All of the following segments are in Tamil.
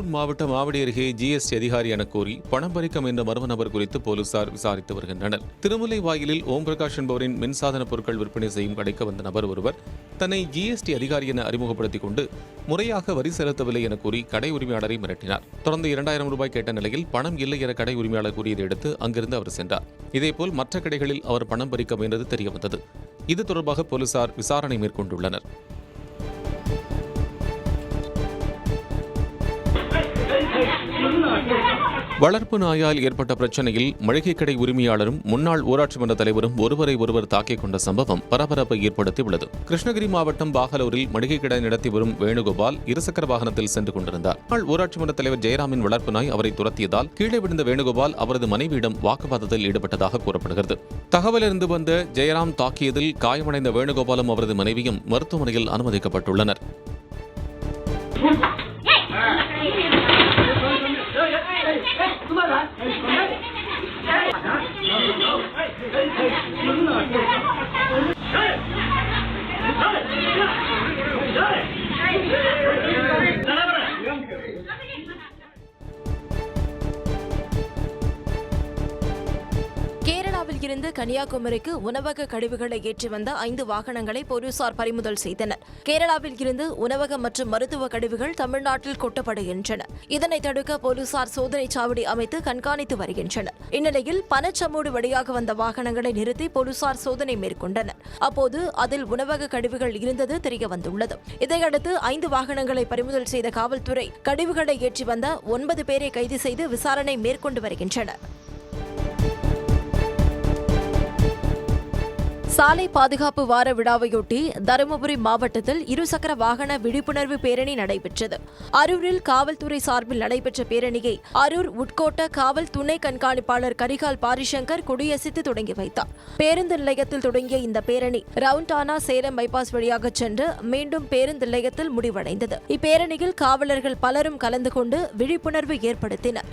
பெரம்பலூர் மாவட்டம் ஆவடி அருகே ஜிஎஸ்டி அதிகாரி என கூறி பணம் பறிக்க என்ற மர்ம நபர் குறித்து போலீசார் விசாரித்து வருகின்றனர். திருமுல்லை வாயிலில் ஓம் பிரகாஷ் என்பவரின் மின்சாதன பொருட்கள் விற்பனை செய்யும் கடைக்கு வந்த நபர் ஒருவர் தன்னை ஜிஎஸ்டி அதிகாரி என அறிமுகப்படுத்திக் கொண்டு முறையாக வரி செலுத்தவில்லை என கூறி கடை உரிமையாளரை மிரட்டினார். தொடர்ந்து 2000 ரூபாய் கேட்ட நிலையில் பணம் இல்லை என கடை உரிமையாளர் கூறியதை அடுத்து அங்கிருந்து அவர் சென்றார். இதேபோல் மற்ற கடைகளில் அவர் பணம் பறிக்க முயன்றது தெரியவந்தது. இது தொடர்பாக போலீசார் விசாரணை மேற்கொண்டுள்ளனர். வளர்ப்பு நாயால் ஏற்பட்ட பிரச்சனையில் மளிகை கடை உரிமையாளரும் முன்னாள் ஊராட்சி மன்ற தலைவரும் ஒருவரை ஒருவர் தாக்கிக் கொண்ட சம்பவம் பரபரப்பை ஏற்படுத்தியுள்ளது. கிருஷ்ணகிரி மாவட்டம் பாகலூரில் மளிகை கடை நடத்தி வரும் வேணுகோபால் இருசக்கர வாகனத்தில் சென்று கொண்டிருந்தார். முன்னாள் ஊராட்சி மன்ற தலைவர் ஜெயராமின் வளர்ப்பு நாய் அவரை துரத்தியதால் கீழே விழுந்த வேணுகோபால் அவரது மனைவியிடம் வாக்குவாதத்தில் ஈடுபட்டதாக கூறப்படுகிறது. தகவலிருந்து வந்த ஜெயராம் தாக்கியதில் காயமடைந்த வேணுகோபாலும் அவரது மனைவியும் மருத்துவமனையில் அனுமதிக்கப்பட்டுள்ளனர். கேரளாவில் இருந்து கன்னியாகுமரிக்கு உணவக கழிவுகளை ஏற்றி வந்த 5 வாகனங்களை போலீசார் பறிமுதல் செய்தனர். கேரளாவில் இருந்து உணவக மற்றும் மருத்துவ கழிவுகள் தமிழ்நாட்டில் கொட்டப்படுகின்றன. இதனை தடுக்க போலீசார் சோதனை சாவடி அமைத்து கண்காணித்து வருகின்றனர். இந்நிலையில் பனச்சமூடு வழியாக வந்த வாகனங்களை நிறுத்தி போலீசார் சோதனை மேற்கொண்டனர். அப்போது அதில் உணவக கழிவுகள் இருந்தது தெரியவந்துள்ளது. இதையடுத்து 5 வாகனங்களை பறிமுதல் செய்த காவல்துறை கழிவுகளை ஏற்றி வந்த 9 பேரை கைது செய்து விசாரணை மேற்கொண்டு வருகின்றனர். சாலை பாதுகாப்பு வார விழாவையொட்டி தருமபுரி மாவட்டத்தில் இருசக்கர வாகன விழிப்புணர்வு பேரணி நடைபெற்றது. அரூரில் காவல்துறை சார்பில் நடைபெற்ற பேரணியை அரூர் உட்கோட்ட காவல் துணை கண்காணிப்பாளர் கரிகால் பாரிசங்கர் கொடியசைத்து தொடங்கி வைத்தார். பேருந்து நிலையத்தில் தொடங்கிய இந்த பேரணி ரவுண்டானா சேலம் பைபாஸ் வழியாக சென்று மீண்டும் பேருந்து நிலையத்தில் முடிவடைந்தது. இப்பேரணியில் காவலர்கள் பலரும் கலந்து கொண்டு விழிப்புணர்வு ஏற்படுத்தினர்.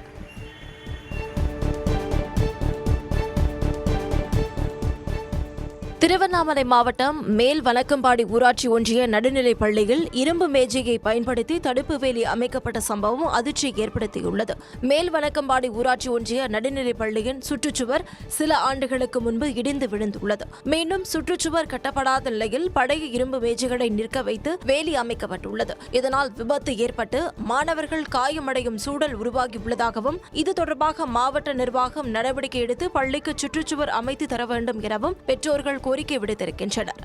திருவண்ணாமலை மாவட்டம் மேல் வணக்கம்பாடி ஊராட்சி ஒன்றிய நடுநிலைப் பள்ளியில் இரும்பு மேஜையை பயன்படுத்தி தடுப்பு வேலி அமைக்கப்பட்ட சம்பவம் அதிர்ச்சி ஏற்படுத்தியுள்ளது. மேல் வணக்கம்பாடி ஊராட்சி ஒன்றிய நடுநிலைப் பள்ளியின் சுற்றுச்சுவர் சில ஆண்டுகளுக்கு முன்பு இடிந்து விழுந்துள்ளது. மீண்டும் சுற்றுச்சுவர் கட்டப்படாத நிலையில் பழைய இரும்பு மேஜைகளை நிற்க வைத்து வேலி அமைக்கப்பட்டுள்ளது. இதனால் விபத்து ஏற்பட்டு மாணவர்கள் காயமடையும் சூழல் உருவாகியுள்ளதாகவும் இது தொடர்பாக மாவட்ட நிர்வாகம் நடவடிக்கை எடுத்து பள்ளிக்கு சுற்றுச்சுவர் அமைத்து தர வேண்டும் எனவும் பெற்றோர்கள் கோரிக்கை விடுத்திருக்கின்றனர்.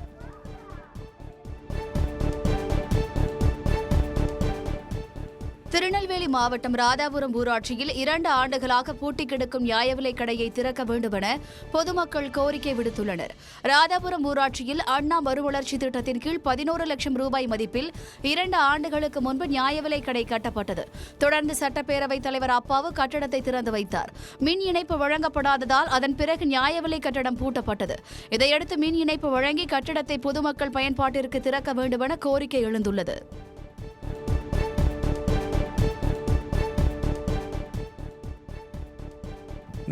திருநெல்வேலி மாவட்டம் ராதாபுரம் ஊராட்சியில் 2 ஆண்டுகளாக பூட்டி கிடக்கும் நியாய விலைக் கடையை திறக்க வேண்டுமென பொதுமக்கள் கோரிக்கை விடுத்துள்ளனர். ராதாபுரம் ஊராட்சியில் அண்ணா மறுவளர்ச்சி திட்டத்தின் கீழ் 11 லட்சம் ரூபாய் மதிப்பில் 2 ஆண்டுகளுக்கு முன்பு நியாய விலைக் கடை கட்டப்பட்டது. தொடர்ந்து சட்டப்பேரவைத் தலைவர் அப்பாவு கட்டடத்தை திறந்து வைத்தார். மின் இணைப்பு வழங்கப்படாததால் அதன் பிறகு நியாய விலை கட்டடம் பூட்டப்பட்டது. இதையடுத்து மின் இணைப்பு வழங்கி கட்டடத்தை பொதுமக்கள் பயன்பாட்டிற்கு திறக்க வேண்டுமென கோரிக்கை எழுந்துள்ளது.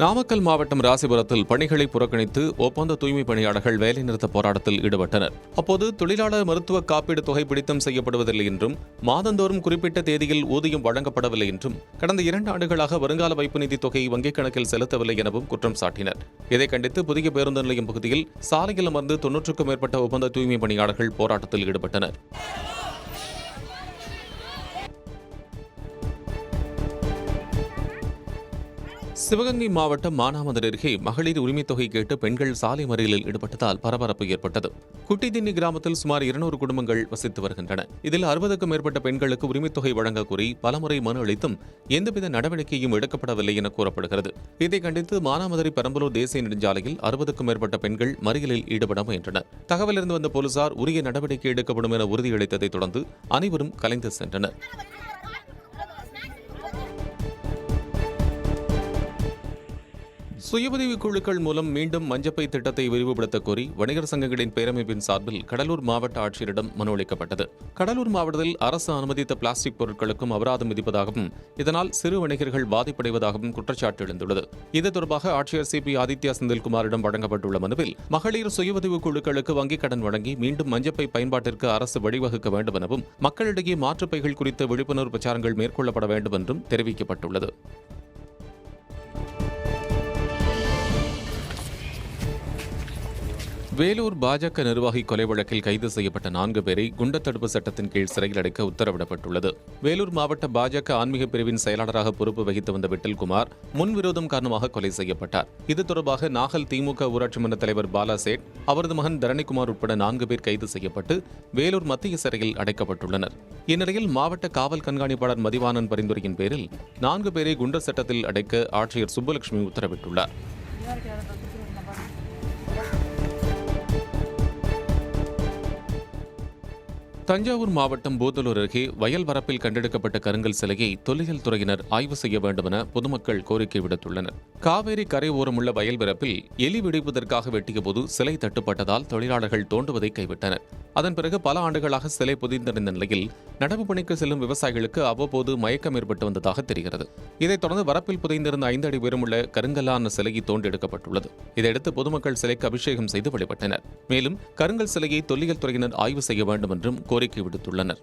நாமக்கல் மாவட்டம் ராசிபுரத்தில் பணிகளை புறக்கணித்து ஒப்பந்த தூய்மை பணியாளர்கள் வேலைநிறுத்த போராட்டத்தில் ஈடுபட்டனர். அப்போது தொழிலாளர் மருத்துவ காப்பீடு தொகை பிடித்தம் செய்யப்படுவதில்லை என்றும் மாதந்தோறும் குறிப்பிட்ட தேதியில் ஊதியம் வழங்கப்படவில்லை என்றும் கடந்த 2 ஆண்டுகளாக வருங்கால வைப்பு நிதி தொகை வங்கிக் கணக்கில் செலுத்தவில்லை எனவும் குற்றம் சாட்டினர். இதை கண்டித்து புதிய பேருந்து நிலையம் பகுதியில் சாலையில் அமர்ந்து 90க்கும் மேற்பட்ட ஒப்பந்த தூய்மை பணியாளர்கள் போராட்டத்தில் ஈடுபட்டனர். சிவகங்கை மாவட்டம் மானாமதுரை அருகே மகளிர் உரிமைத் தொகை கேட்டு பெண்கள் சாலை மறியலில் ஈடுபட்டதால் பரபரப்பு ஏற்பட்டது. குட்டிதின்னி கிராமத்தில் சுமார் 200 குடும்பங்கள் வசித்து வருகின்றன. இதில் 60க்கும் மேற்பட்ட பெண்களுக்கு உரிமைத் தொகை வழங்க கோரி பலமுறை மனு அளித்தும் எந்தவித நடவடிக்கையும் எடுக்கப்படவில்லை என கூறப்படுகிறது. இதை கண்டித்து மானாமதுரை பெரம்பலூர் தேசிய நெடுஞ்சாலையில் 60க்கும் மேற்பட்ட பெண்கள் மறியலில் ஈடுபட முயன்றனர். தகவலிருந்து வந்த போலீசார் உரிய நடவடிக்கை எடுக்கப்படும் என உறுதியளித்ததைத் தொடர்ந்து அனைவரும் கலைந்து சென்றனர். சுயஉதவி குழுக்கள் மூலம் மீண்டும் மஞ்சப்பை திட்டத்தை விரிவுபடுத்த கோரி வணிகர் சங்கங்களின் பேரமைப்பின் சார்பில் கடலூர் மாவட்ட ஆட்சியரிடம் மனு அளிக்கப்பட்டது. கடலூர் மாவட்டத்தில் அரசு அனுமதித்த பிளாஸ்டிக் பொருட்களுக்கும் அபராதம் விதிப்பதாகவும் இதனால் சிறு வணிகர்கள் பாதிப்படைவதாகவும் குற்றச்சாட்டு எழுந்துள்ளது. இது தொடர்பாக ஆட்சியர் CP ஆதித்யா செந்தில்குமாரிடம் வழங்கப்பட்டுள்ள மனுவில் மகளிர் சுயஉதவி குழுக்களுக்கு வங்கிக் கடன் வழங்கி மீண்டும் மஞ்சப்பை பயன்பாட்டிற்கு அரசு வழிவகுக்க வேண்டும் எனவும் மக்களிடையே மாற்றுப்பைகள் குறித்த விழிப்புணர்வு பிரச்சாரங்கள் மேற்கொள்ளப்பட வேண்டும் என்றும் தெரிவிக்கப்பட்டுள்ளது. வேலூர் பாஜக நிர்வாகி கொலை வழக்கில் கைது செய்யப்பட்ட 4 பேரை குண்டர் தடுப்பு சட்டத்தின் கீழ் சிறையில் அடைக்க உத்தரவிடப்பட்டுள்ளது. வேலூர் மாவட்ட பாஜக ஆன்மீக பிரிவின் செயலாளராக பொறுப்பு வகித்து வந்த விட்டல்குமார் முன்விரோதம் காரணமாக கொலை செய்யப்பட்டார். இது தொடர்பாக நாகல் திமுக ஊராட்சி மன்ற தலைவர் பாலா சேட், அவரது மகன் தரணிக்குமார் உட்பட 4 பேர் கைது செய்யப்பட்டு வேலூர் மத்திய சிறையில் அடைக்கப்பட்டுள்ளனர். இந்நிலையில் மாவட்ட காவல் கண்காணிப்பாளர் மதிவாணன் பரிந்துரையின் பேரில் 4 பேரை குண்டர் சட்டத்தில் அடைக்க ஆட்சியர் சுப்புலட்சுமி உத்தரவிட்டுள்ளார். தஞ்சாவூர் மாவட்டம் பூதலூர் அருகே வயல் வரப்பில் கண்டெடுக்கப்பட்ட கருங்கல் சிலையை தொல்லியல் துறையினர் ஆய்வு செய்ய வேண்டும் என பொதுமக்கள் கோரிக்கை விடுத்துள்ளனர். காவேரி கரை ஓரமுள்ள வயல் வரப்பில் எலி வெடிப்பதற்காக வெட்டிய போது சிலை தட்டுப்பட்டதால் தொழிலாளர்கள் தோண்டுவதை கைவிட்டனர். அதன் பிறகு பல ஆண்டுகளாக சிலை புதிந்திருந்த நிலையில் நடவு பணிக்கு செல்லும் விவசாயிகளுக்கு அவ்வப்போது மயக்கம் ஏற்பட்டு வந்ததாக தெரிகிறது. இதைத் தொடர்ந்து வரப்பில் புதைந்திருந்த 5 அடி உயரமுள்ள கருங்கல்லான சிலையை தோண்டி எடுக்கப்பட்டுள்ளது. இதையடுத்து பொதுமக்கள் சிலைக்கு அபிஷேகம் செய்து வழிபட்டனர். மேலும் கருங்கல் சிலையை தொல்லியல் துறையினர் ஆய்வு செய்ய வேண்டும் என்றும் கோரிக்கை விடுத்துள்ளனர்.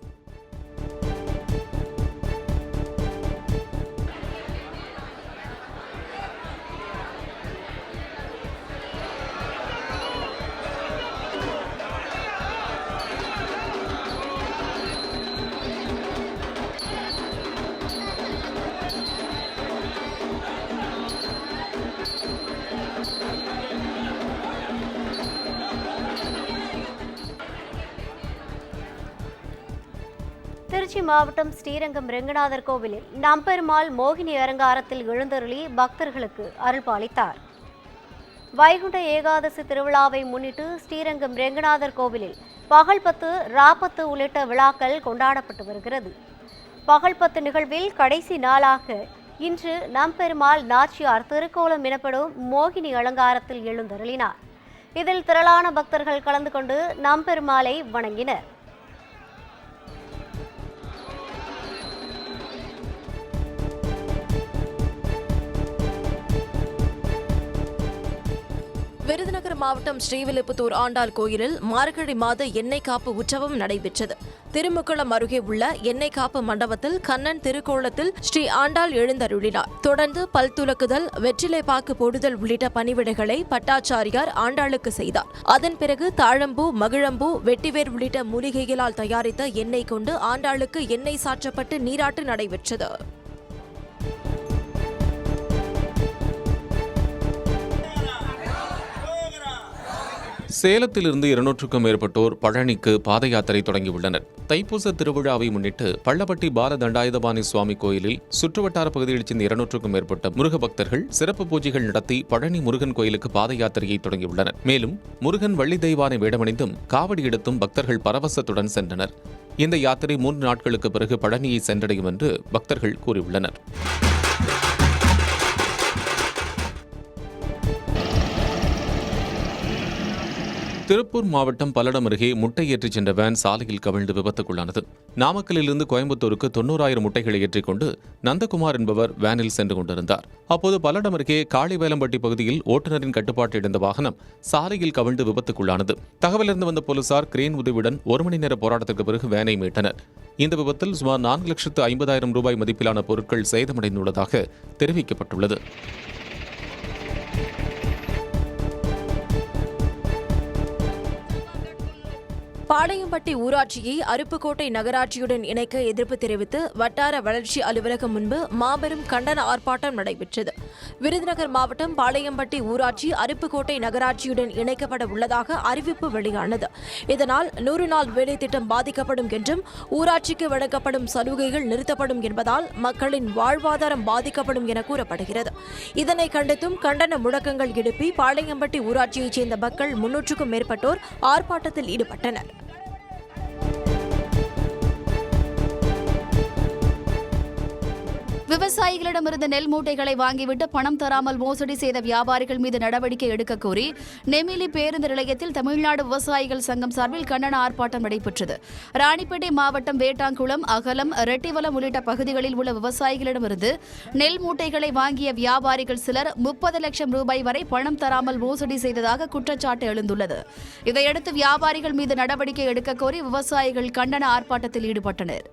திருச்சி மாவட்டம் ஸ்ரீரங்கம் ரெங்கநாதர் கோவிலில் நம்பெருமாள் மோகினி அலங்காரத்தில் எழுந்தருளி பக்தர்களுக்கு அருள்பாலித்தார். வைகுண்ட ஏகாதசி திருவிழாவை முன்னிட்டு ஸ்ரீரங்கம் ரெங்கநாதர் கோவிலில் பகல் 10, ராப்பத்து உள்ளிட்ட விழாக்கள் கொண்டாடப்பட்டு வருகிறது. பகல் 10 நிகழ்வில் கடைசி நாளாக இன்று நம்பெருமாள் நாச்சியார் திருக்கோலம் எனப்படும் மோகினி அலங்காரத்தில் எழுந்தருளினார். இதில் திரளான பக்தர்கள் கலந்து கொண்டு நம்பெருமாளை வணங்கினர். விருதுநகர் மாவட்டம் ஸ்ரீவில்லிபுத்தூர் ஆண்டாள் கோயிலில் மார்கழி மாத எண்ணெய் காப்பு உற்சவம் நடைபெற்றது. திருமுக்குளம் அருகே உள்ள எண்ணெய் காப்பு மண்டபத்தில் கண்ணன் திருக்கோலத்தில் ஸ்ரீ ஆண்டாள் எழுந்தருளினார். தொடர்ந்து பல் துலக்குதல், வெற்றிலை பாக்கு போடுதல் உள்ளிட்ட பணிவிடைகளை பட்டாச்சாரியார் ஆண்டாளுக்கு செய்தார். அதன் பிறகு தாழம்பூ, மகிழம்பூ, வெட்டிவேர் உள்ளிட்ட மூலிகைகளால் தயாரித்த எண்ணெய் கொண்டு ஆண்டாளுக்கு எண்ணெய் சாற்றப்பட்டு நீராட்டு நடைபெற்றது. சேலத்திலிருந்து 200க்கும் மேற்பட்டோர் பழனிக்கு பாத யாத்திரை தொடங்கியுள்ளனர். தைப்பூச திருவிழாவை முன்னிட்டு பள்ளப்பட்டி பால தண்டாயுதபாணி சுவாமி கோயிலில் சுற்றுவட்டார பகுதியைச் சேர்ந்த 200க்கும் மேற்பட்ட முருக பக்தர்கள் சிறப்பு பூஜைகள் நடத்தி பழனி முருகன் கோயிலுக்கு பாத யாத்திரையை தொடங்கியுள்ளனர். மேலும் முருகன் வள்ளி தெய்வானை வேடமணிந்தும் காவடி எடுத்தும் பக்தர்கள் பரவசத்துடன் சென்றனர். இந்த யாத்திரை 3 நாட்களுக்கு பிறகு பழனியை சென்றடையும் என்று பக்தர்கள் கூறியுள்ளனர். திருப்பூர் மாவட்டம் பல்லடம் அருகே முட்டை ஏற்றிச் சென்ற வேன் சாலையில் கவிழ்ந்து விபத்துக்குள்ளானது. நாமக்கலிலிருந்து கோயம்புத்தூருக்கு 90,000 முட்டைகளை ஏற்றிக்கொண்டு நந்தகுமார் என்பவர் வேனில் சென்று கொண்டிருந்தார். அப்போது பல்லடம் அருகே காளிவேலம்பட்டி பகுதியில் ஓட்டுநரின் கட்டுப்பாட்டு இழந்த வாகனம் சாலையில் கவிழ்ந்து விபத்துக்குள்ளானது. தகவலிருந்து வந்த போலீசார் கிரேன் உதவியுடன் 1 மணி நேர போராட்டத்திற்கு பிறகு வேனை மீட்டனர். இந்த விபத்தில் சுமார் 4,50,000 ரூபாய் மதிப்பிலான பொருட்கள் சேதமடைந்துள்ளதாக தெரிவிக்கப்பட்டுள்ளது. பாளையம்பட்டி ஊராட்சியை அருப்புக்கோட்டை நகராட்சியுடன் இணைக்க எதிர்ப்பு தெரிவித்து வட்டார வளர்ச்சி அலுவலகம் முன்பு மாபெரும் கண்டன ஆர்ப்பாட்டம் நடைபெற்றது. விருதுநகர் மாவட்டம் பாளையம்பட்டி ஊராட்சி அருப்புக்கோட்டை நகராட்சியுடன் இணைக்கப்பட உள்ளதாக அறிவிப்பு வெளியானது. இதனால் 100 நாள் வேலை திட்டம் பாதிக்கப்படும் என்றும் ஊராட்சிக்கு வழங்கப்படும் சலுகைகள் நிறுத்தப்படும் என்பதால் மக்களின் வாழ்வாதாரம் பாதிக்கப்படும் என கூறப்படுகிறது. இதனை கண்டித்தும் கண்டன முழக்கங்கள் எழுப்பி பாளையம்பட்டி ஊராட்சியைச் சேர்ந்த மக்கள் 300க்கும் மேற்பட்டோர் ஆர்ப்பாட்டத்தில் ஈடுபட்டனர். விவசாயிகளிடமிருந்து நெல் மூட்டைகளை வாங்கிவிட்டு பணம் தராமல் மோசடி செய்த வியாபாரிகள் மீது நடவடிக்கை எடுக்க கோரி நெமிலி பேருந்து நிலையத்தில் தமிழ்நாடு விவசாயிகள் சங்கம் சார்பில் கண்டன ஆர்ப்பாட்டம் நடைபெற்றது. ராணிப்பேட்டை மாவட்டம் வேட்டாங்குளம், அகலம், ரெட்டிவலம் உள்ளிட்ட பகுதிகளில் உள்ள விவசாயிகளிடமிருந்து நெல் மூட்டைகளை வாங்கிய வியாபாரிகள் சிலர் 30 லட்சம் ரூபாய் வரை பணம் தராமல் மோசடி செய்ததாக குற்றச்சாட்டு எழுந்துள்ளது. இதையடுத்து வியாபாரிகள் மீது நடவடிக்கை எடுக்க கோரி விவசாயிகள் கண்டன ஆர்ப்பாட்டத்தில் ஈடுபட்டனர்.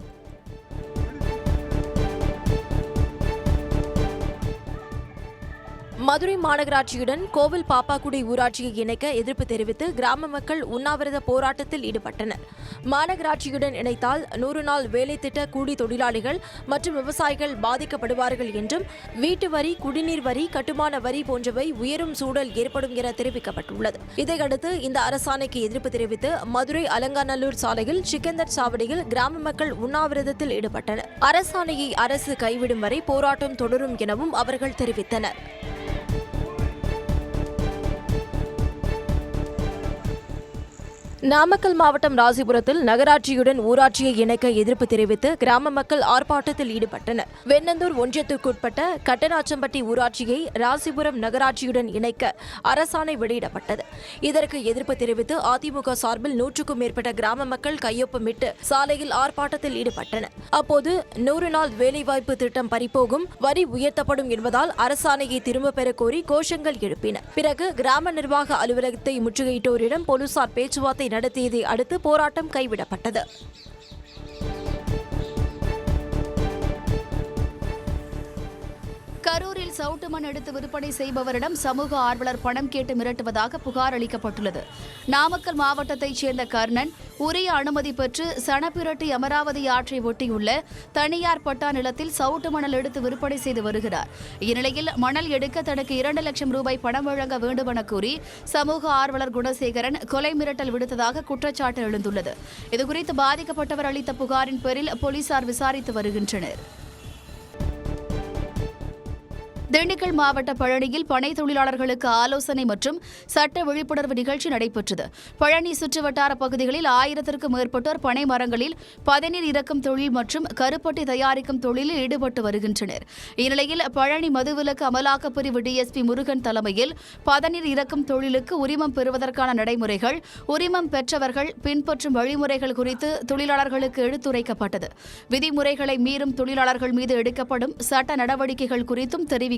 மதுரை மாநகராட்சியுடன் கோவில் பாப்பாக்குடி ஊராட்சியை இணைக்க எதிர்ப்பு தெரிவித்து கிராம மக்கள் உண்ணாவிரத போராட்டத்தில் ஈடுபட்டனர். மாநகராட்சியுடன் இணைத்தால் 100 நாள் வேலை திட்ட கூலி தொழிலாளிகள் மற்றும் விவசாயிகள் பாதிக்கப்படுவார்கள் என்றும், வீட்டு வரி, குடிநீர் வரி, கட்டுமான வரி போன்றவை உயரும் சூழல் ஏற்படும் என தெரிவிக்கப்பட்டுள்ளது. இதையடுத்து இந்த அரசாணைக்கு எதிர்ப்பு தெரிவித்து மதுரை அலங்காநல்லூர் சாலையில் சிக்கந்தர் சாவடியில் கிராம மக்கள் உண்ணாவிரதத்தில் ஈடுபட்டனர். அரசாணையை அரசு கைவிடும் வரை போராட்டம் தொடரும் எனவும் அவர்கள் தெரிவித்தனர். நாமக்கல் மாவட்டம் ராசிபுரத்தில் நகராட்சியுடன் ஊராட்சியை இணைக்க எதிர்ப்பு தெரிவித்து கிராம மக்கள் ஆர்ப்பாட்டத்தில் ஈடுபட்டனர். வெண்ணந்தூர் ஒன்றியத்திற்குட்பட்ட கட்டநாச்சம்பட்டி ஊராட்சியை ராசிபுரம் நகராட்சியுடன் இணைக்க அரசாணை வெளியிடப்பட்டது. இதற்கு எதிர்ப்பு தெரிவித்து அதிமுக சார்பில் 100க்கும் மேற்பட்ட கிராம மக்கள் கையொப்பமிட்டு சாலையில் ஆர்ப்பாட்டத்தில் ஈடுபட்டனர். அப்போது 100 நாள் வேலைவாய்ப்பு திட்டம் பறிபோகும், வரி உயர்த்தப்படும் என்பதால் அரசாணையை திரும்பப் பெற கோரி கோஷங்கள் எழுப்பின. பிறகு கிராம நிர்வாக அலுவலகத்தை முற்றுகையிட்டோரிடம் போலீசார் பேச்சுவார்த்தை நடத்தியதை அடுத்து போராட்டம் கைவிடப்பட்டது. கரூரில் சவுட்டு மண் எடுத்து விற்பனை செய்பவரிடம் சமூக ஆர்வலர் பணம் கேட்டு மிரட்டுவதாக புகார் அளிக்கப்பட்டுள்ளது. நாமக்கல் மாவட்டத்தைச் சேர்ந்த கர்ணன் உரிய அனுமதி பெற்று சனப்பிரட்டி அமராவதி ஆற்றை ஒட்டியுள்ள தனியார் பட்டா நிலத்தில் சவுட்டு மணல் எடுத்து விற்பனை செய்து வருகிறார். இந்நிலையில் மணல் எடுக்க தனக்கு 2 லட்சம் ரூபாய் பணம் வழங்க வேண்டுமென கூறி சமூக ஆர்வலர் குணசேகரன் கொலை மிரட்டல் விடுத்ததாக குற்றச்சாட்டு எழுந்துள்ளது. இதுகுறித்து பாதிக்கப்பட்டவர் அளித்த புகாரின் பேரில் போலீசார் விசாரித்து வருகின்றனர். திண்டுக்கல் மாவட்ட பழனியில் பனை தொழிலாளர்களுக்கு ஆலோசனை மற்றும் சட்ட விழிப்புணர்வு நிகழ்ச்சி நடைபெற்றது. பழனி சுற்றுவட்டார பகுதிகளில் 1000க்கும் மேற்பட்டோர் பனை மரங்களில் பதநீர் இறக்கும் தொழில் மற்றும் கருப்பட்டி தயாரிக்கும் தொழிலில் ஈடுபட்டு வருகின்றனர். இந்நிலையில் பழனி மதுவிலக்கு அமலாக்கப் பிரிவு டிஎஸ்பி முருகன் தலைமையில் பதநீர் இறக்கும் தொழிலுக்கு உரிமம் பெறுவதற்கான நடைமுறைகள், உரிமம் பெற்றவர்கள் பின்பற்றும் வழிமுறைகள் குறித்து தொழிலாளர்களுக்கு எடுத்துரைக்கப்பட்டது. விதிமுறைகளை மீறும் தொழிலாளர்கள் மீது எடுக்கப்படும் சட்ட நடவடிக்கைகள் குறித்தும் தெரிவிக்கப்பட்டது.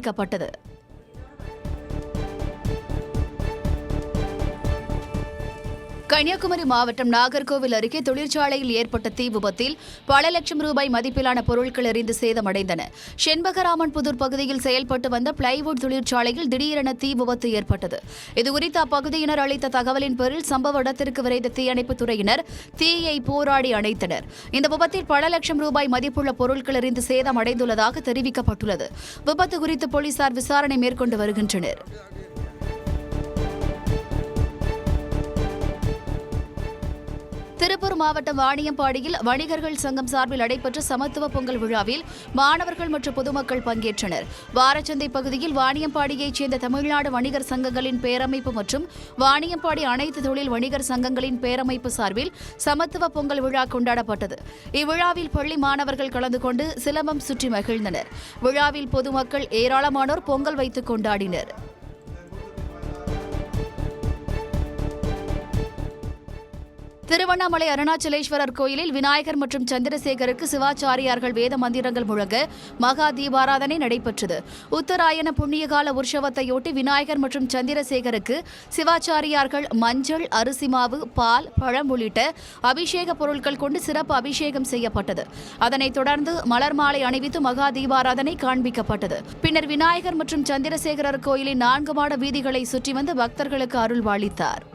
கன்னியாகுமரி மாவட்டம் நாகர்கோவில் அருகே தொழிற்சாலையில் ஏற்பட்ட தீ விபத்தில் பல லட்சம் ரூபாய் மதிப்பிலான பொருட்கள் எரிந்து சேதமடைந்தன. செண்பகராமன் புதூர் பகுதியில் செயல்பட்டு வந்த பிளைவுட் தொழிற்சாலையில் திடீரென தீ விபத்து ஏற்பட்டது. இதுகுறித்து அப்பகுதியினர் அளித்த தகவலின் பேரில் சம்பவ இடத்திற்கு விரைந்த தீயணைப்புத் துறையினர் தீயை போராடி அணைத்தனர். இந்த விபத்தில் பல லட்சம் ரூபாய் மதிப்புள்ள பொருட்கள் எரிந்து சேதமடைந்துள்ளதாக தெரிவிக்கப்பட்டுள்ளது. விபத்து குறித்து போலீசார் விசாரணை மேற்கொண்டு வருகின்றனர். திருப்பூர் மாவட்டம் வாணியம்பாடியில் வணிகர்கள் சங்கம் சார்பில் நடைபெற்ற சமத்துவ பொங்கல் விழாவில் மாணவர்கள் மற்றும் பொதுமக்கள் பங்கேற்றனர். வாரச்சந்தை பகுதியில் வாணியம்பாடியைச் சேர்ந்த தமிழ்நாடு வணிகர் சங்கங்களின் பேரமைப்பு மற்றும் வாணியம்பாடி அனைத்து தொழில் வணிகர் சங்கங்களின் பேரமைப்பு சார்பில் சமத்துவ பொங்கல் விழா கொண்டாடப்பட்டது. இவ்விழாவில் பள்ளி மாணவர்கள் கலந்து கொண்டு சிலம்பம் சுற்றி மகிழ்ந்தனர். விழாவில் பொதுமக்கள் ஏராளமானோர் பொங்கல் வைத்து கொண்டாடினர். திருவண்ணாமலை அருணாச்சலேஸ்வரர் கோயிலில் விநாயகர் மற்றும் சந்திரசேகருக்கு சிவாச்சாரியார்கள் வேத மந்திரங்கள் முழங்க மகா தீபாராதனை நடைபெற்றது. உத்தராயண புண்ணியகால உற்சவத்தையொட்டி விநாயகர் மற்றும் சந்திரசேகருக்கு சிவாச்சாரியார்கள் மஞ்சள், அரிசி மாவு, பால், பழம் உள்ளிட்ட அபிஷேக பொருட்கள் கொண்டு சிறப்பு அபிஷேகம் செய்யப்பட்டது. அதனைத் தொடர்ந்து மலர் மாலை அணிவித்து மகா தீபாராதனை காண்பிக்கப்பட்டது. பின்னர் விநாயகர் மற்றும் சந்திரசேகரர் கோயிலின் 4 மாட வீதிகளை சுற்றி வந்து பக்தர்களுக்கு அருள்வாளித்தார்.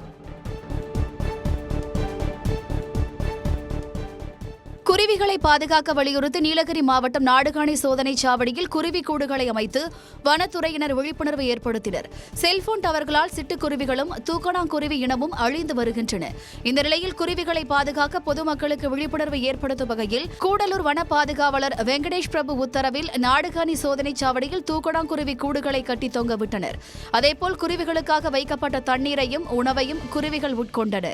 குருவிகளை பாதுகாக்க வலியுறுத்தி நீலகிரி மாவட்டம் நாடுகாணி சோதனை சாவடியில் குருவி கூடுகளை அமைத்து வனத்துறையினர் விழிப்புணர்வு ஏற்படுத்தினர். செல்போன் டவர்களால் சிட்டுக்குருவிகளும் தூக்கணாங்குருவி இனமும் அழிந்து வருகின்றன. இந்த நிலையில் குருவிகளை பாதுகாக்க பொதுமக்களுக்கு விழிப்புணர்வு ஏற்படுத்தும் வகையில் கூடலூர் வன பாதுகாவலர் வெங்கடேஷ் பிரபு உத்தரவில் நாடுகாணி சோதனை சாவடியில் தூக்கணாங்குருவி கூடுகளை கட்டி தொங்கவிட்டனர். அதேபோல் குருவிகளுக்காக வைக்கப்பட்ட தண்ணீரையும் உணவையும் குருவிகள் உட்கொண்டன.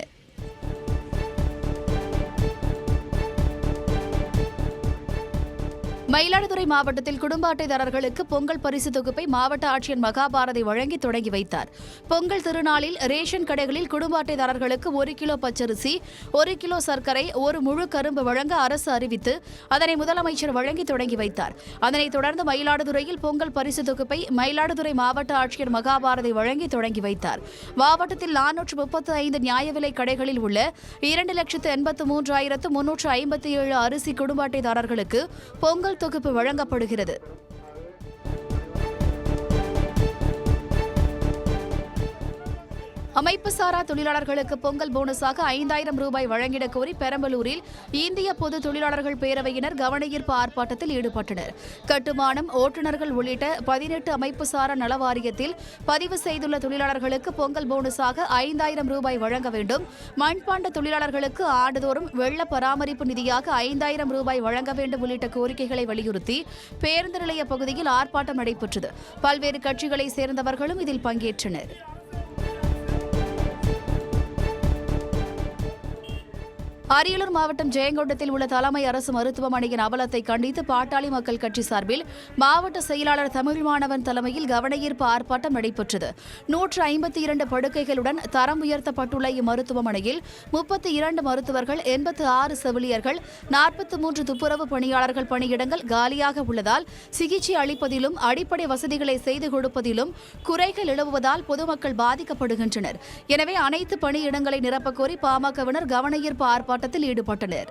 மயிலாடுதுறை மாவட்டத்தில் குடும்ப அட்டைதாரர்களுக்கு பொங்கல் பரிசு தொகுப்பை மாவட்ட ஆட்சியர் மகாபாரதி வழங்கி தொடங்கி வைத்தார். பொங்கல் திருநாளில் ரேஷன் கடைகளில் குடும்ப அட்டைதாரர்களுக்கு 1 கிலோ பச்சரிசி, 1 கிலோ சர்க்கரை, 1 முழு கரும்பு வழங்க அரசு அறிவித்து அதனை முதலமைச்சர் வழங்கி தொடங்கி வைத்தார். அதனைத் தொடர்ந்து மயிலாடுதுறையில் பொங்கல் பரிசு தொகுப்பை மயிலாடுதுறை மாவட்ட ஆட்சியர் மகாபாரதி வழங்கி தொடங்கி வைத்தார். மாவட்டத்தில் 435 நியாய விலை கடைகளில் உள்ள 2,83,357 அரிசி குடும்ப அட்டைதாரர்களுக்கு பொங்கல் தொகுப்பு வழங்கப்படுகிறது. அமைப்பு சாரா தொழிலாளர்களுக்கு பொங்கல் போனஸாக 5,000 ரூபாய் வழங்கிடக் கோரி பெரம்பலூரில் இந்திய பொது தொழிலாளர்கள் பேரவையினர் கவனஈர்ப்பு ஆர்ப்பாட்டத்தில் ஈடுபட்டனர். கட்டுமானம், ஓட்டுநர்கள் உள்ளிட்ட 18 அமைப்பு சாரா நல வாரியத்தில் பதிவு செய்துள்ள தொழிலாளர்களுக்கு பொங்கல் போனஸாக 5,000 ரூபாய் வழங்க வேண்டும். மண்பாண்ட தொழிலாளர்களுக்கு ஆண்டுதோறும் வெள்ள பராமரிப்பு நிதியாக 5,000 ரூபாய் வழங்க வேண்டும் உள்ளிட்ட கோரிக்கைகளை வலியுறுத்தி பேருந்து நிலைய பகுதியில் ஆர்ப்பாட்டம் நடைபெற்றது. பல்வேறு கட்சிகளைச் சேர்ந்தவர்களும் இதில் பங்கேற்றனர். அரியலூர் மாவட்டம் ஜெயங்கொண்டத்தில் உள்ள தலைமை அரசு மருத்துவமனையின் அவலத்தை கண்டித்து பாட்டாளி மக்கள் கட்சி சார்பில் மாவட்ட செயலாளர் தமிழ் மாணவன் தலைமையில் கவனஈர்ப்பு ஆர்ப்பாட்டம் நடைபெற்றது. 152 படுக்கைகளுடன் தரம் உயர்த்தப்பட்டுள்ள இம்மருத்துவமனையில் 32 மருத்துவர்கள், 86 செவிலியர்கள், 43 துப்புரவு பணியாளர்கள் பணியிடங்கள் காலியாக உள்ளதால் சிகிச்சை அளிப்பதிலும் அடிப்படை வசதிகளை செய்து கொடுப்பதிலும் குறைகள் எழுவுவதால் பொதுமக்கள் பாதிக்கப்படுகின்றனர். எனவே அனைத்து பணியிடங்களை நிரப்பக் கோரி பாமகவினர் கவனஈர்ப்பு ஆர்ப்பாட்டத்தில் ஈடுபட்டனர்.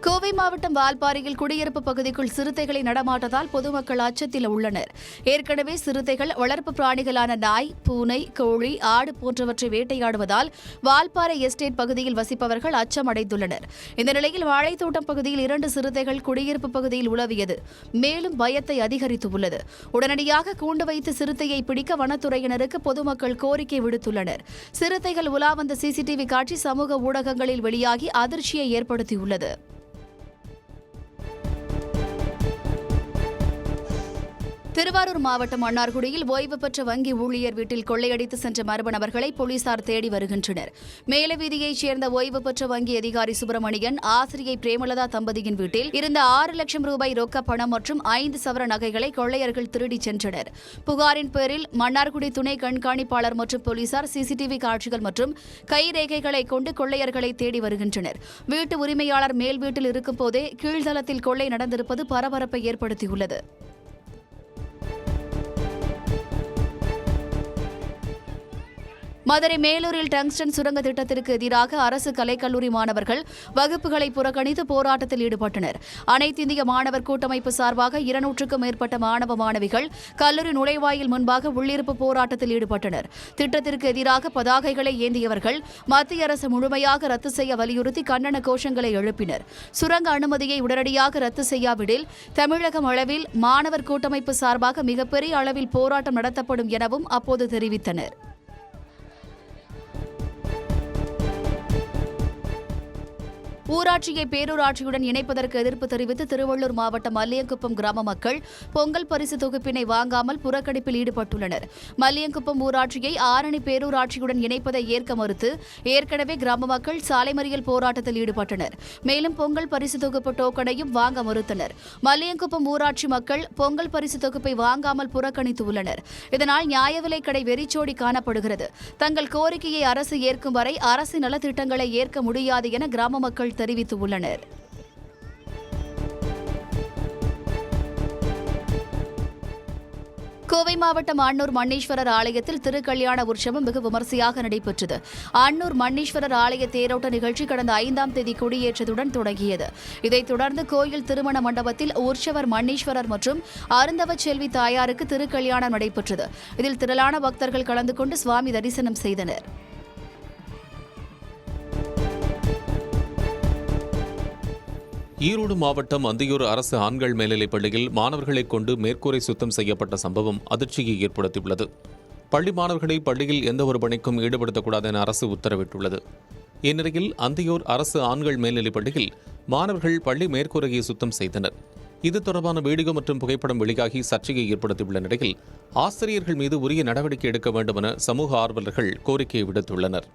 கோவை மாவட்டம் வால்பாறையில் குடியிருப்பு பகுதிக்குள் சிறுத்தைகளை நடமாட்டதால் பொதுமக்கள் அச்சத்தில் உள்ளனர். ஏற்கனவே சிறுத்தைகள் வளர்ப்பு பிராணிகளான நாய், பூனை, கோழி, ஆடு போன்றவற்றை வேட்டையாடுவதால் வால்பாறை எஸ்டேட் பகுதியில் வசிப்பவர்கள் அச்சமடைந்துள்ளனர். இந்த நிலையில் வாழைத்தோட்டம் பகுதியில் 2 சிறுத்தைகள் குடியிருப்பு பகுதியில் உலவியது மேலும் பயத்தை அதிகரித்துள்ளது. உடனடியாக கூண்டு வைத்து சிறுத்தையை பிடிக்க வனத்துறையினருக்கு பொதுமக்கள் கோரிக்கை விடுத்துள்ளனர். சிறுத்தைகள் உலா வந்த சிசிடிவி காட்சி சமூக ஊடகங்களில் வெளியாகி அதிர்ச்சியை ஏற்படுத்தியுள்ளது. திருவாரூர் மாவட்டம் மன்னார்குடியில் ஓய்வு பெற்ற வங்கி ஊழியர் வீட்டில் கொள்ளையடித்து சென்ற மர்ம நபர்களை போலீசார் தேடி வருகின்றனர். மேலவீதியைச் சேர்ந்த ஓய்வு பெற்ற வங்கி அதிகாரி சுப்பிரமணியன், ஆசிரியை பிரேமலதா தம்பதியின் வீட்டில் இருந்த 6 லட்சம் ரூபாய் ரொக்க பணம் மற்றும் 5 சவர நகைகளை கொள்ளையர்கள் திருடிச் சென்றனர். புகாரின் பேரில் மன்னார்குடி துணை கண்காணிப்பாளர் மற்றும் போலீசார் சிசிடிவி காட்சிகள் மற்றும் கைரேகைகளை கொண்டு கொள்ளையர்களை தேடி வருகின்றனர். வீட்டு உரிமையாளர் மேல் வீட்டில் இருக்கும்போதே கீழ்தளத்தில் கொள்ளை நடந்திருப்பது பரபரப்பை ஏற்படுத்தியுள்ளது. மதுரை மேலூரில் டங்ஸ்டன் சுரங்க திட்டத்திற்கு எதிராக அரசு கலைக்கல்லூரி மாணவர்கள் வகுப்புகளை புறக்கணித்து போராட்டத்தில் ஈடுபட்டனர். அனைத்து இந்திய மாணவர் கூட்டமைப்பு சார்பாக 200க்கும் மேற்பட்ட மாணவ மாணவிகள் கல்லூரி நுழைவாயில் முன்பாக உள்ளிருப்பு போராட்டத்தில் ஈடுபட்டனர். திட்டத்திற்கு எதிராக பதாகைகளை ஏந்தியவர்கள் மத்திய அரசு முழுமையாக ரத்து செய்ய வலியுறுத்தி கண்டன கோஷங்களை எழுப்பினர். சுரங்க அனுமதியை உடனடியாக ரத்து செய்யாவிடில் தமிழகம் அளவில் மாணவர் கூட்டமைப்பு சார்பாக மிகப்பெரிய அளவில் போராட்டம் நடத்தப்படும் எனவும் அப்போது தெரிவித்தனர். ஊராட்சியை பேரூராட்சியுடன் இணைப்பதற்கு எதிர்ப்பு தெரிவித்து திருவள்ளூர் மாவட்டம் மல்லியங்குப்பம் கிராம மக்கள் பொங்கல் பரிசு தொகுப்பினை வாங்காமல் புறக்கணிப்பில் ஈடுபட்டுள்ளனர். மல்லியங்குப்பம் ஊராட்சியை ஆரணி பேரூராட்சியுடன் இணைப்பதை ஏற்க மறுத்து ஏற்கனவே கிராம மக்கள் சாலை மறியல் போராட்டத்தில் ஈடுபட்டனர். மேலும் பொங்கல் பரிசு தொகுப்பு டோக்கனையும் வாங்க மறுத்தனர். மல்லியங்குப்பம் ஊராட்சி மக்கள் பொங்கல் பரிசு தொகுப்பை வாங்காமல் புறக்கணித்துள்ளனர். இதனால் நியாய விலைக் கடை வெறிச்சோடி காணப்படுகிறது. தங்கள் கோரிக்கையை அரசு ஏற்கும் வரை அரசு நலத்திட்டங்களை ஏற்க முடியாது என கிராம மக்கள் தெரிவித்துள்ளனர். கோவை மாவட்டம் அன்னூர் மண்ணீஸ்வரர் ஆலயத்தில் திருக்கல்யாண உற்சவம் வெகு விமரிசையாக நடைபெற்றது. அன்னூர் மண்ணீஸ்வரர் ஆலய தேரோட்ட நிகழ்ச்சி கடந்த 5ஆம் தேதி கொடியேற்றத்துடன் தொடங்கியது. இதைத் தொடர்ந்து கோயில் திருமண மண்டபத்தில் உற்சவர் மண்ணீஸ்வரர் மற்றும் அருந்தவ செல்வி தாயாருக்கு திருக்கல்யாணம் நடைபெற்றது. இதில் திரளான பக்தர்கள் கலந்து கொண்டு சுவாமி தரிசனம் செய்தனர். ஈரோடு மாவட்டம் அந்தியூர் அரசு ஆண்கள் மேல்நிலைப் பள்ளியில் மாணவர்களைக் கொண்டு மேற்கூரை சுத்தம் செய்யப்பட்ட சம்பவம் அதிர்ச்சியை ஏற்படுத்தியுள்ளது. பள்ளி மாணவர்களை பள்ளியில் எந்தவொரு பணிக்கும் ஈடுபடுத்தக்கூடாது என அரசு உத்தரவிட்டுள்ளது. இந்நிலையில் அந்தியூர் அரசு ஆண்கள் மேல்நிலைப் பள்ளியில் மாணவர்கள் பள்ளி மேற்கூரையை சுத்தம் செய்தனர். இது தொடர்பான வீடியோ மற்றும் புகைப்படம் வெளியாகி சர்ச்சையை ஏற்படுத்தியுள்ள நிலையில் ஆசிரியர்கள் மீது உரிய நடவடிக்கை எடுக்க வேண்டும் என சமூக ஆர்வலர்கள் கோரிக்கை விடுத்துள்ளனர்.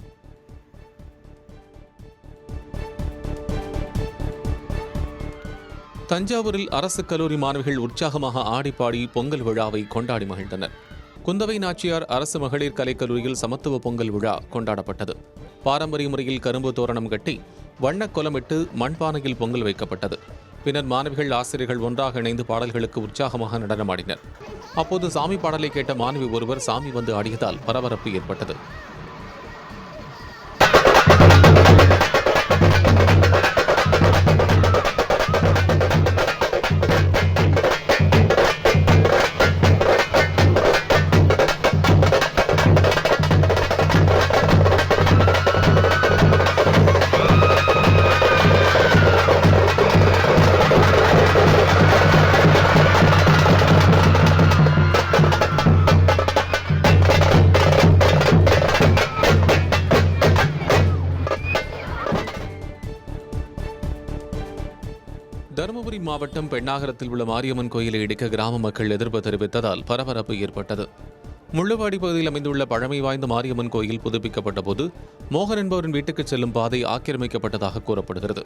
தஞ்சாவூரில் அரசு கல்லூரி மாணவிகள் உற்சாகமாக ஆடிப்பாடி பொங்கல் விழாவை கொண்டாடி மகிழ்ந்தனர். குந்தவை நாச்சியார் அரசு மகளிர் கலைக்கல்லூரியில் சமத்துவ பொங்கல் விழா கொண்டாடப்பட்டது. பாரம்பரிய முறையில் கரும்பு தோரணம் கட்டி வண்ணக் கோலமிட்டு மண்பானையில் பொங்கல் வைக்கப்பட்டது. பின்னர் மாணவிகள் ஆசிரியர்கள் ஒன்றாக இணைந்து பாடல்களுக்கு உற்சாகமாக நடனமாடினர். அப்போது சாமி பாடலை கேட்ட மாணவி ஒருவர் சாமி வந்து ஆடியதால் பரபரப்பு ஏற்பட்டது. தருமபுரி மாவட்டம் பெண்ணாகரத்தில் உள்ள மாரியம்மன் கோயிலை இடிக்க கிராம மக்கள் எதிர்ப்பு தெரிவித்ததால் பரபரப்பு ஏற்பட்டது. முள்ளுவாடி பகுதியில் அமைந்துள்ள பழமை வாய்ந்த மாரியம்மன் கோயில் புதுப்பிக்கப்பட்ட போது மோகன் என்பவரின் வீட்டுக்கு செல்லும் பாதை ஆக்கிரமிக்கப்பட்டதாக கூறப்படுகிறது.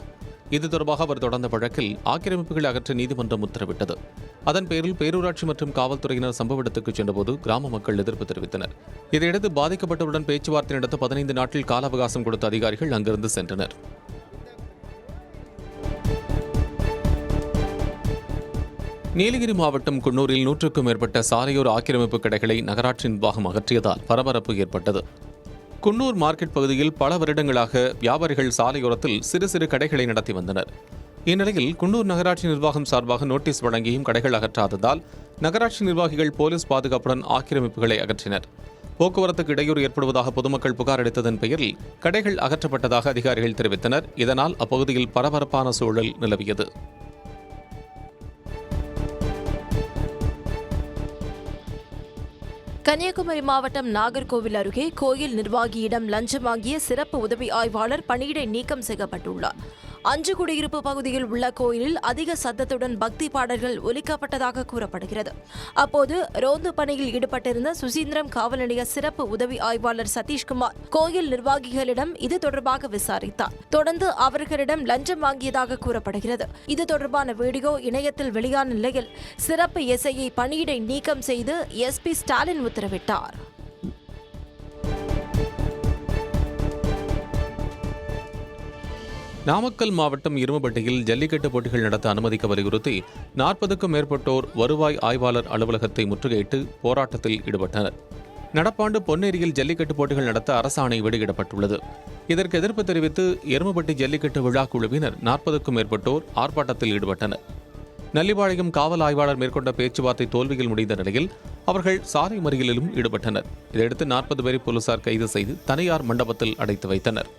இது தொடர்பாக அவர் தொடர்ந்த வழக்கில் ஆக்கிரமிப்புகளை அகற்ற நீதிமன்றம் உத்தரவிட்டது. அதன் பேரில் பேரூராட்சி மற்றும் காவல்துறையினர் சம்பவ இடத்துக்கு சென்றபோது கிராம மக்கள் எதிர்ப்பு தெரிவித்தனர். இதையடுத்து பாதிக்கப்பட்டவுடன் பேச்சுவார்த்தை நடத்த 15 நாட்கள் கால அவகாசம் கொடுத்த அதிகாரிகள் அங்கிருந்து சென்றனர். நீலகிரி மாவட்டம் குன்னூரில் 100க்கும் மேற்பட்ட சாலையோர ஆக்கிரமிப்பு கடைகளை நகராட்சி நிர்வாகம் அகற்றியதால் பரபரப்பு ஏற்பட்டது. குன்னூர் மார்க்கெட் பகுதியில் பல வருடங்களாக வியாபாரிகள் சாலையோரத்தில் சிறு சிறு கடைகளை நடத்தி வந்தனர். இந்நிலையில் குன்னூர் நகராட்சி நிர்வாகம் சார்பாக நோட்டீஸ் வழங்கியும் கடைகள் அகற்றாததால் நகராட்சி நிர்வாகிகள் போலீஸ் பாதுகாப்புடன் ஆக்கிரமிப்புகளை அகற்றினர். போக்குவரத்துக்கு இடையூறு ஏற்படுவதாக பொதுமக்கள் புகார் அளித்ததன் பெயரில் கடைகள் அகற்றப்பட்டதாக அதிகாரிகள் தெரிவித்தனர். இதனால் அப்பகுதியில் பரபரப்பான சூழல் நிலவியது. கன்னியாகுமரி மாவட்டம் நாகர்கோவில் அருகே கோயில் நிர்வாகியிடம் லஞ்சம் வாங்கிய சிறப்பு உதவி ஆய்வாளர் பணியிடை நீக்கம் செய்யப்பட்டுள்ளார். 5 குடியிருப்பு பகுதியில் உள்ள கோயிலில் அதிக சத்தத்துடன் பக்தி பாடல்கள் ஒலிக்கப்பட்டதாக கூறப்படுகிறது. அப்போது ரோந்து பணியில் ஈடுபட்டிருந்த சுசீந்திரம் காவல் நிலைய சிறப்பு உதவி ஆய்வாளர் சதீஷ்குமார் கோயில் நிர்வாகிகளிடம் இது தொடர்பாக விசாரித்தார். தொடர்ந்து அவர்களிடம் லஞ்சம் வாங்கியதாக கூறப்படுகிறது. இது தொடர்பான வீடியோ இணையத்தில் வெளியான நிலையில் சிறப்பு எஸ்ஐயை பணியிடை நீக்கம் செய்து எஸ்பி ஸ்டாலின் உத்தரவிட்டார். நாமக்கல் மாவட்டம் இரும்பட்டியில் ஜல்லிக்கட்டு போட்டிகள் நடத்த அனுமதிக்க வலியுறுத்தி 40க்கும் மேற்பட்டோர் வருவாய் ஆய்வாளர் அலுவலகத்தை முற்றுகையிட்டு போராட்டத்தில் ஈடுபட்டனர். நடப்பாண்டு பொன்னேரியில் ஜல்லிக்கட்டு போட்டிகள் நடத்த அரசாணை வெளியிடப்பட்டுள்ளது. இதற்கு எதிர்ப்பு தெரிவித்து எருமப்பட்டி ஜல்லிக்கட்டு விழா குழுவினர் 40க்கும் மேற்பட்டோர் ஆர்ப்பாட்டத்தில் ஈடுபட்டனர். நல்லிபாளையம் காவல் ஆய்வாளர் மேற்கொண்ட பேச்சுவார்த்தை தோல்வியில் முடிந்த நிலையில் அவர்கள் சாலை மறியலிலும் ஈடுபட்டனர். இதையடுத்து 40 பேரை போலீசார் கைது செய்து தனியார் மண்டபத்தில் அடைத்து வைத்தனர்.